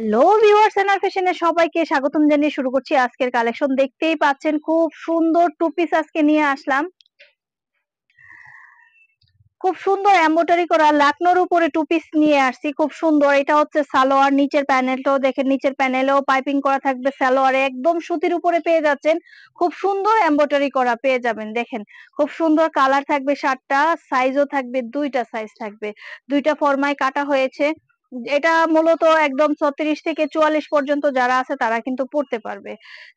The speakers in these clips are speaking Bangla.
হ্যালো ভিউয়ার্স, এনআর ফ্যাশনে সবাইকে স্বাগতম জানিয়ে শুরু করছি আজকের কালেকশন। দেখতেই পাচ্ছেন খুব সুন্দর টু পিস আজকে নিয়ে আসলাম। খুব সুন্দর এমব্রয়ডারি করা লাকনোর উপরে টু পিস নিয়ে আসছি। খুব সুন্দর, এটা হচ্ছে সালোয়ার। নিচের প্যানেলটাও দেখেন, নিচের প্যানেলেও পাইপিং করা থাকবে। সালোয়ারে একদম সুতির উপরে পেয়ে যাচ্ছেন। খুব সুন্দর এমব্রয়ডারি করা পেয়ে যাবেন। দেখেন খুব সুন্দর কালার থাকবে, 7টা সাইজও থাকবে, 2টা সাইজ থাকবে, 2টা ফরমায় কাটা হয়েছে। এটা মূলত একদম 36 থেকে 44 পর্যন্ত যারা আছে তারা কিন্তু পড়তে পারবে।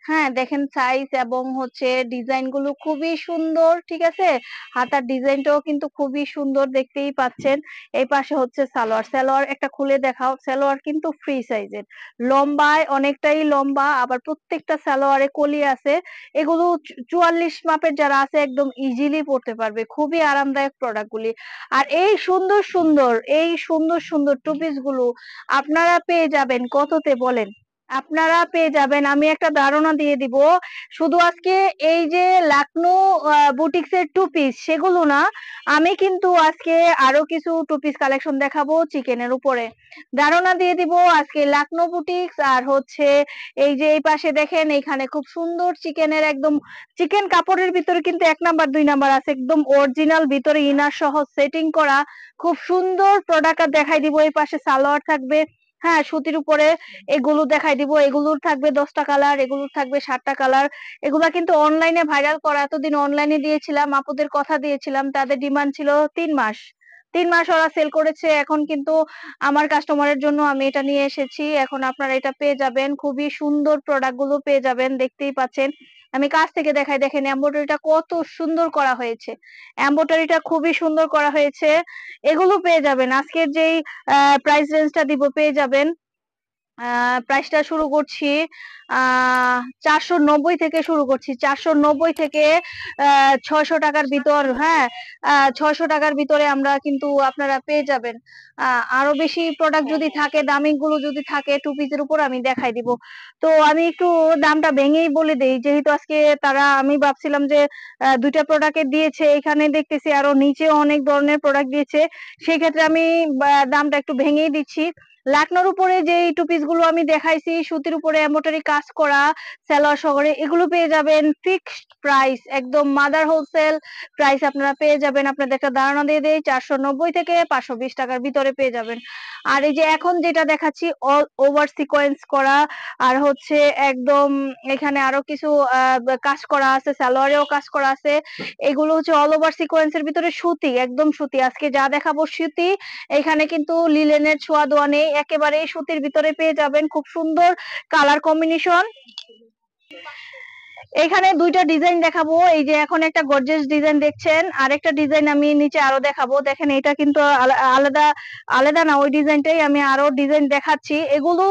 হ্যাঁ, দেখেন সাইজ এবং হচ্ছে ডিজাইন গুলো খুবই সুন্দর। ঠিক আছে, হাতার ডিজাইনটাও কিন্তু খুবই সুন্দর, দেখতেই পাচ্ছেন। এই পাশে হচ্ছে সালোয়ার। সালোয়ার একটা খুলে দেখাও। সালোয়ার কিন্তু ফ্রি সাইজের, লম্বায় অনেকটাই লম্বা, আবার প্রত্যেকটা সালোয়ারে কলি আছে। এগুলো 44 মাপের যারা আছে একদম ইজিলি পড়তে পারবে। খুবই আরামদায়ক প্রোডাক্ট গুলি। আর এই সুন্দর সুন্দর টু পিস গুলো আপনারা পেয়ে যাবেন কততে বলেন? আপনারা পেয়ে যাবেন, আমি একটা ধারণা দিয়ে দিব, শুধু আজকে এই যে লাকনো বুটিক্স এর টু পিস সেগুলো না, আমি কিন্তু আজকে আরো কিছু টু পিস কালেকশন দেখাবো চিকেনের উপরে। ধারণা দিয়ে দিব আজকে লাকনো বুটিক্স আর হচ্ছে এই যে এই পাশে দেখেন, এইখানে খুব সুন্দর চিকেনের একদম চিকেন কাপড়ের ভিতরে কিন্তু 1 নাম্বার 2 নাম্বার আছে, একদম অরিজিনাল ভিতরে ইনার সহ সেটিং করা খুব সুন্দর প্রোডাক্ট দেখাই দিব। এই পাশে সালোয়ার থাকবে, হ্যাঁ সুতির উপরে। এগুলো দেখাই দিব, এগুলোর থাকবে 10টা কালার, এগুলোর থাকবে 7টা কালার। এগুলা কিন্তু অনলাইনে ভাইরাল করা, এতদিন অনলাইনে দিয়েছিলাম, আপুদের কথা দিয়েছিলাম, তাদের ডিমান্ড ছিল 3 মাস। 3 মাস ওরা সেল করেছে। এখন কিন্তু আমার কাস্টমারের জন্য আমি এটা নিয়ে এসেছি। এখন আপনারা এটা পেয়ে যাবেন, খুবই সুন্দর প্রোডাক্ট গুলো পেয়ে যাবেন। দেখতেই পাচ্ছেন, আমি কাছ থেকে দেখাই, দেখেন এমব্রয়ডারিটা কত সুন্দর করা হয়েছে। এমব্রয়ডারিটা খুবই সুন্দর করা হয়েছে। এগুলো পেয়ে যাবেন আজকের যেই প্রাইস রেঞ্জটা দিব, পেয়ে যাবেন। প্রাইসটা শুরু করছি 490 থেকে শুরু করছি, 490 থেকে 600 টাকার ভিতর। হ্যাঁ, 600 টাকার ভিতরে আমরা কিন্তু আপনারা পেয়ে যাবেন। আরো বেশি প্রোডাক্ট যদি থাকে, দামি গুলো যদি থাকে টু পিসের উপর আমি দেখাই দিব। তো আমি একটু দামটা ভেঙেই বলে দেই, যেহেতু আজকে তারা, আমি ভাবছিলাম যে 2টা প্রোডাক্টে দিয়েছে, এখানে দেখতেছি আরো নিচে অনেক ধরনের প্রোডাক্ট দিয়েছে, সেই ক্ষেত্রে আমি দামটা একটু ভেঙেই দিচ্ছি। লাকনোর উপরে যে টু পিস গুলো আমি দেখাইছি, সুতির উপরে এমব্রয়ডারি কাজ করা, সালোয়ার শহরে, এগুলো পেয়ে যাবেন ফিক্সড প্রাইস, একদম মাদার হোলসেল প্রাইস আপনারা পেয়ে যাবেন। আপনাদের একটা ধারণা দিয়ে দেই, 490 থেকে 520 টাকার ভিতরে পেয়ে যাবেন। আর এই যে এখন যেটা দেখাচ্ছি অল ওভার সিকোয়েন্স করা, আর হচ্ছে একদম এখানে আরো কিছু কাজ করা আছে, সালোয়ারেও কাজ করা আছে। এগুলো হচ্ছে অল ওভার সিকোয়েন্সের ভিতরে সুতি, একদম সুতি। আজকে যা দেখাবো সুতি, এখানে কিন্তু লিলেনের ছোঁয়া দেওয়া নেই, একেবারে সুতির ভিতরে পেয়ে যাবেন। খুব সুন্দর কালার কম্বিনেশন। এখানে 2টা ডিজাইন দেখাবো। এই যে এখন একটা গর্জিয়াস ডিজাইন দেখছেন, আরেকটা ডিজাইন আমি নিচে আরো দেখাবো। দেখেন এটা কিন্তু আলাদা আলাদা না, ওই ডিজাইনটাই আমি আরো ডিজাইন দেখাচ্ছি। এগুলো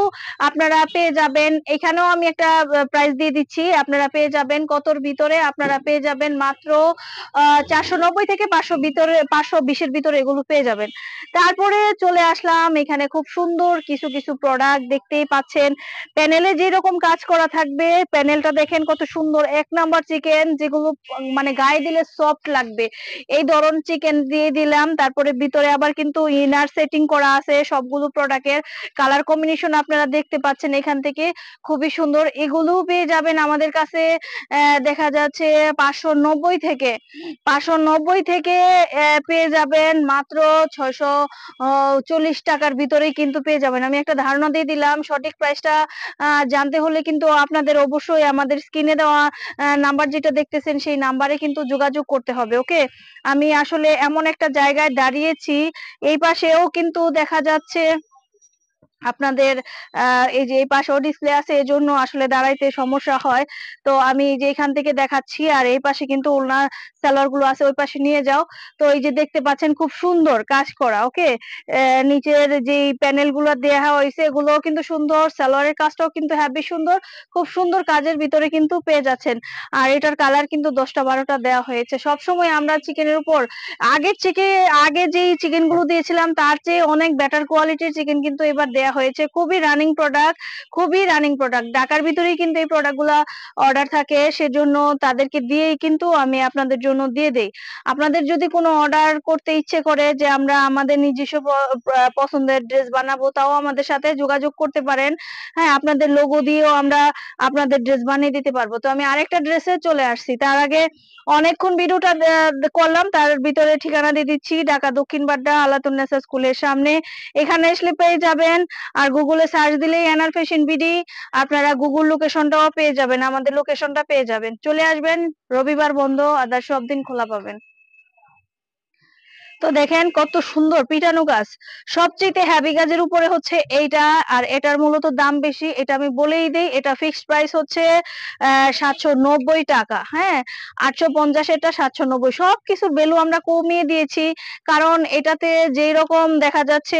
আপনারা পেয়ে যাবেন, এখানেও আমি একটা প্রাইস দিয়ে দিচ্ছি। আপনারা পেয়ে যাবেন কতর ভিতরে? আপনারা পেয়ে যাবেন মাত্র 490 থেকে 500 ভিতরে, 520 এর ভিতরে এগুলো পেয়ে যাবেন। তারপরে চলে আসলাম এখানে, খুব সুন্দর কিছু কিছু প্রোডাক্ট দেখতেই পাচ্ছেন। প্যানেলে যেরকম কাজ করা থাকবে, প্যানেলটা দেখেন কত সুন্দর। 1 নাম্বার চিকেন, যেগুলো মানে গায়ে দিলে সফট লাগবে, এই ধরন চিকেন দিয়ে দিলাম। তারপরে ভিতরে আবার কিন্তু ইনার সেটিং করা আছে। সবগুলো প্রোডাক্টের কালার কম্বিনেশন আপনারা দেখতে পাচ্ছেন এখান থেকে, খুবই সুন্দর। এগুলো পেয়ে যাবেন আমাদের কাছে দেখা যাচ্ছে 590 থেকে, 590 থেকে পেয়ে যাবেন মাত্র 640 টাকার ভিতরেই কিন্তু পেয়ে যাবেন। আমি একটা ধারণা দিয়ে দিলাম, সঠিক প্রাইসটা জানতে হলে কিন্তু আপনাদের অবশ্যই আমাদের স্ক্রিনে দেওয়া নাম্বার যেটা দেখতেছেন সেই নাম্বারে কিন্তু যোগাযোগ করতে হবে। ওকে, আমি আসলে এমন একটা জায়গায় দাঁড়িয়েছি, এই পাশেও কিন্তু দেখা যাচ্ছে আপনাদের এই যে এই পাশেও ডিসপ্লে আছে, এজন্য আসলে দাঁড়াইতে সমস্যা হয়। তো আমি যে এখান থেকে দেখাচ্ছি, আর এই পাশে কিন্তু ওনার সালোয়ার গুলো আছে, ওই পাশে নিয়ে যাও। তো এই যে দেখতে পাচ্ছেন খুব সুন্দর কাজ করা। ওকে, নিচের যে প্যানেল গুলো দেওয়া হয়েছে এগুলোও কিন্তু সুন্দর, সালোয়ারের কাজটাও কিন্তু হ্যাভি সুন্দর। খুব সুন্দর কাজের ভিতরে কিন্তু পেয়ে যাচ্ছেন। আর এটার কালার কিন্তু 10টা 12টা দেওয়া হয়েছে। সবসময় আমরা চিকেনের উপর আগে যেই চিকেন গুলো দিয়েছিলাম তার চেয়ে অনেক বেটার কোয়ালিটির চিকেন কিন্তু এবার দেয়া হয়েছে। খুবই রানিং প্রোডাক্ট, খুবই রানিং প্রোডাক্ট। ঢাকার ভিতরেই কিন্তু এই প্রোডাক্টগুলা অর্ডার থাকে, সেজন্য তাদেরকে দিয়েই কিন্তু আমি আপনাদের জন্য দিয়ে দেই। আপনাদের যদি কোনো অর্ডার করতে ইচ্ছে করে যে আমরা আমাদের নিজস্ব পছন্দের ড্রেস বানাবো, তাও আমাদের সাথে যোগাযোগ করতে পারেন। হ্যাঁ, আপনাদের লোগো দিয়েও আমরা আপনাদের ড্রেস বানিয়ে দিতে পারবো। তো আমি আরেকটা ড্রেসে চলে আসছি। তার আগে অনেকক্ষণ ভিডিওটা করলাম, তার ভিতরে ঠিকানা দিয়ে দিচ্ছি। ঢাকা দক্ষিণ বাড্ডা আলাতুন্নেসা স্কুলের সামনে। এখানে আসলে পেয়ে যাবেন। আর গুগলে সার্চ দিলেই এনার ফ্যাশন বিডি, আপনারা গুগল লোকেশনটাও পেয়ে যাবেন, আমাদের লোকেশনটা পেয়ে যাবেন। চলে আসবেন, রবিবার বন্ধ, আদার সব দিন খোলা পাবেন। তো দেখেন কত সুন্দর পিটানো গাছ। সবচেয়ে হ্যাভি গাছের উপরে হচ্ছে এইটা, আর এটার মূলত দাম বেশি, এটা আমি বলেই দিই। এটা ফিক্সড প্রাইস হচ্ছে 790 টাকা। হ্যাঁ, 850 এটা 790, সবকিছুর ভ্যালু আমরা কমিয়ে দিয়েছি। কারণ এটাতে যেই রকম দেখা যাচ্ছে,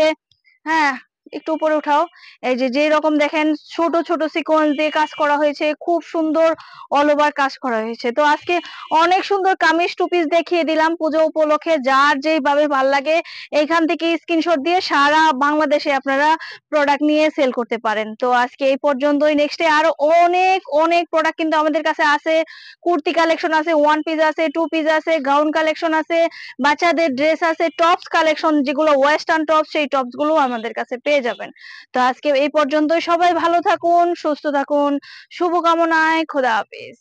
হ্যাঁ একটু উপরে উঠাও, এই যে যেই রকম দেখেন ছোট ছোট সিকোয়েন্স দিয়ে কাজ করা হয়েছে, খুব সুন্দর অল ওভার কাজ করা হয়েছে। তো আজকে অনেক সুন্দর কামিজ টু পিস দেখিয়ে দিলাম পুজো উপলক্ষে। যার যেইভাবে ভাল লাগে এইখান থেকে স্ক্রিনশট দিয়ে সারা বাংলাদেশে আপনারা প্রোডাক্ট নিয়ে সেল করতে পারেন। তো আজকে এই পর্যন্তই। নেক্সটে আরো অনেক অনেক প্রোডাক্ট কিন্তু আমাদের কাছে আছে। কুর্তি কালেকশন আছে, ওয়ান পিস আছে, টু পিস আছে, গাউন কালেকশন আছে, বাচ্চাদের ড্রেস আছে, টপস কালেকশন যেগুলো ওয়েস্টার্ন টপস, সেই টপস গুলো আমাদের কাছে পেয়ে যাবেন। তো আজকে এই পর্যন্তই। সবাই ভালো থাকুন, সুস্থ থাকুন, শুভকামনায়, খোদা হাফেজ।